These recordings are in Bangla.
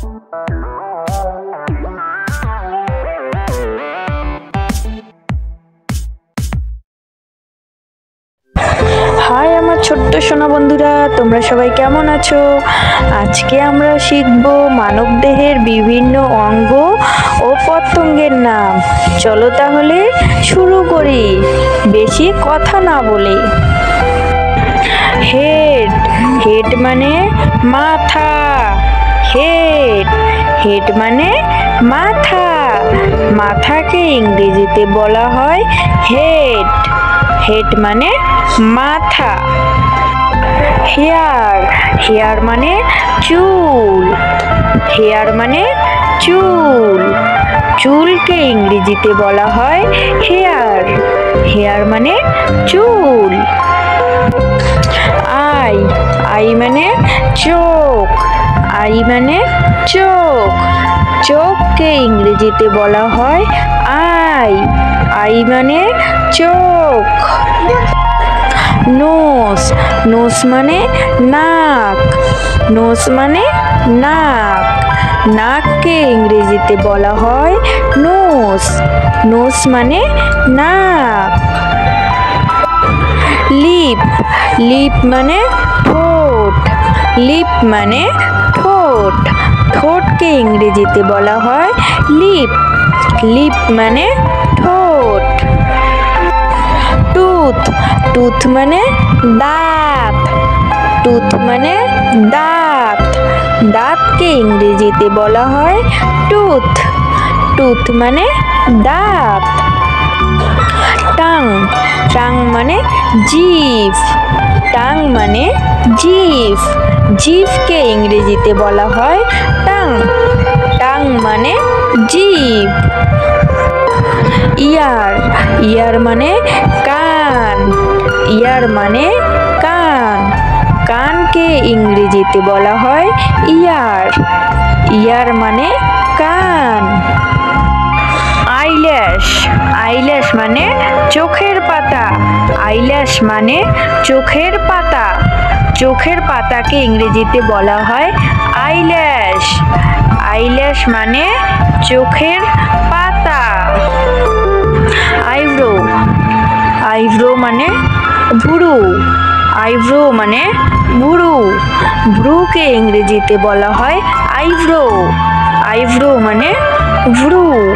হাই আমার ছোট্ট সোনা বন্ধুরা, তোমরা সবাই কেমন আছো? আজকে আমরা শিখব মানবদেহের বিভিন্ন অঙ্গ ও প্রত্যঙ্গের নাম। চলো তাহলে শুরু করি, বেশি কথা না বলে। হেড, হেড মানে মাথা। হেড, হেড মানে মাথা। মাথাকে ইংরেজিতে বলা হয় হেড। হেড মানে মাথা। হেয়ার, হেয়ার মানে চুল। হেয়ার মানে চুল। চুলকে ইংরেজিতে বলা হয় হেয়ার। হেয়ার মানে চুল। আই, আই মানে চোখ। আই মানে চোখ। চোখকে ইংরেজিতে বলা হয় আই। আই মানে চোখ। নোজ, নোজ মানে নাক। নোজ মানে নাক। নাককে ইংরেজিতে বলা হয় নোজ। নোজ মানে নাক। লিপ, লিপ মানে ঠোঁট। লিপ মানে ঠোঁট। ঠোঁটকে ইংরেজিতে বলা হয় লিপ। লিপ মানে ঠোঁট। টুথ, টুথ মানে দাঁত। টুথ মানে দাঁত। দাঁতকে ইংরেজিতে বলা হয় টুথ। টুথ মানে দাঁত। টাং, টাং মানে জিভ। টাং মানে জিভ। জিভকে ইংরেজিতে বলা হয় টাং। টাং মানে জিভ। ইয়ার, ইয়ার মানে কান। ইয়ার মানে কান। কানকে ইংরেজিতে বলা হয় ইয়ার। ইয়ার মানে কান। আইল্যাশ, আইল্যাশ মানে চোখের পাতা। আইল্যাশ মানে চোখের পাতা। চোখের পাতাকে ইংরেজিতে বলা হয় আইল্যাশ। আইল্যাশ মানে চোখের পাতা। আইব্রো, আইব্রো মানে ভুরু। আইব্রো মানে ভুরু। ভ্রুকে ইংরেজিতে বলা হয় আইব্রো। আইব্রো মানে ভ্রু।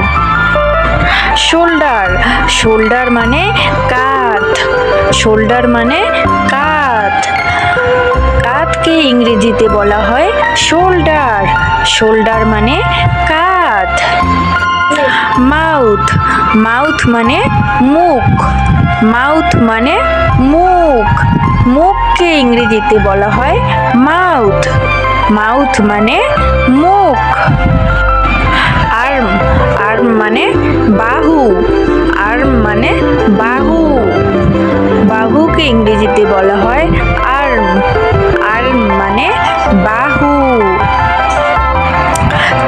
শোল্ডার, শোল্ডার মানে কাঁধ। শোল্ডার মানে কাঁধ। কাঁধকে ইংরেজিতে বলা হয় শোল্ডার। শোল্ডার মানে কাঁধ। মাউথ, মাউথ মানে মুখ। মাউথ মানে মুখ। মুখকে ইংরেজিতে বলা হয় মাউথ। মাউথ মানে মুখ। আর্ম, আর্ম মানে বাহু। আর্ম মানে বাহু। বাহুকে ইংরেজিতে বলা হয় আর্ম। আর্ম মানে বাহু।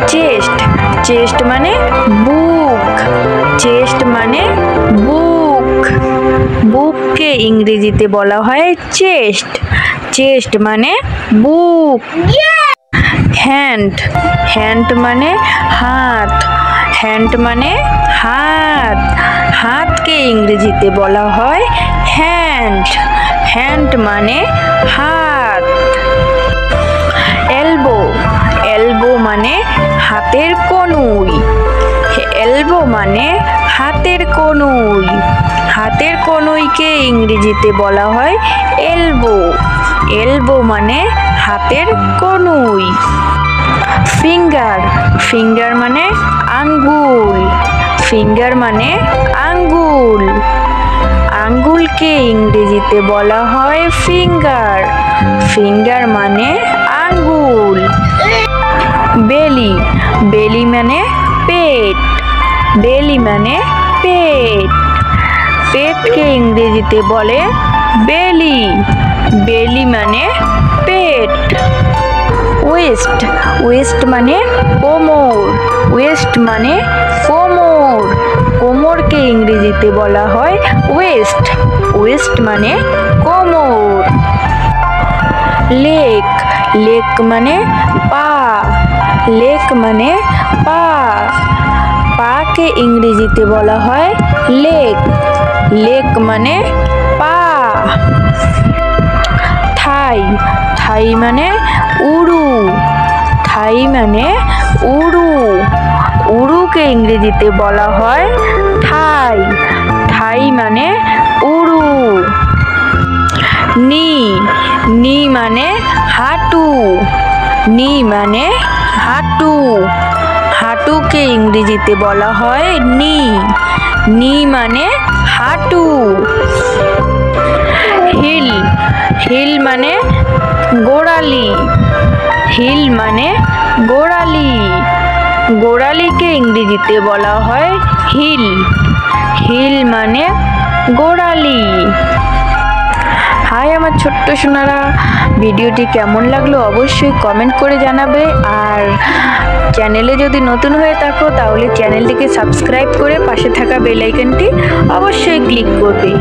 চেস্ট, চেস্ট মানে বুক। চেস্ট মানে বুক। বুককে ইংরেজিতে বলা হয় চেস্ট। চেস্ট মানে বুক। হ্যান্ড, হ্যান্ড মানে হাত। হ্যান্ড মানে হাত। হাতকে ইংরেজিতে বলা হয় হ্যান্ড। হ্যান্ড মানে হাত। এলবো, এলবো মানে হাতের কনুই। এলবো মানে হাতের কনুই। হাতের কনুইকে ইংরেজিতে বলা হয় এলবো। এলবো মানে হাতের কনুই। ফিঙ্গার, ফিঙ্গার মানে আঙ্গুল। ফিঙ্গার মানে আঙ্গুল। আঙ্গুলকে ইংরেজিতে বলা হয় ফিঙ্গার। ফিঙ্গার মানে আঙ্গুল। বেলি, বেলি মানে পেট। বেলি মানে পেট। পেটকে ইংরেজিতে বলে বেলি। বেলি মানে পেট। ওয়েস্ট, ওয়েস্ট মানে কোমর। ওয়েস্ট মানে কোমর। কোমরকে ইংরেজিতে বলা হয় ওয়েস্ট। ওয়েস্ট মানে কোমর। লেগ, লেগ মানে পা। লেক মানে পা, পাকে ইংরেজিতে বলা হয় লেক, লেক মানে পা। থাই, থাই মানে উড়ু, থাই মানে উড়ু, উড়ুকে ইংরেজিতে বলা হয় থাই, থাই মানে উড়ু। নি, নি মানে হাঁটু, নি মানে হাঁটু, হাঁটুকে ইংরেজিতে বলা হয় নি, নি মানে হাঁটু। হিল, হিল মানে গোড়ালি, হিল মানে গোড়ালি, গোড়ালিকে ইংরেজিতে বলা হয় হিল, হিল মানে গোড়ালি। হাই আমার ছোট্ট সোনারা, ভিডিওটি কেমন লাগলো অবশ্যই কমেন্ট করে জানাবে। আর চ্যানেলে যদি নতুন হয়ে থাকো তাহলে চ্যানেলটিকে সাবস্ক্রাইব করে পাশে থাকা বেল আইকনটি অবশ্যই ক্লিক করবে।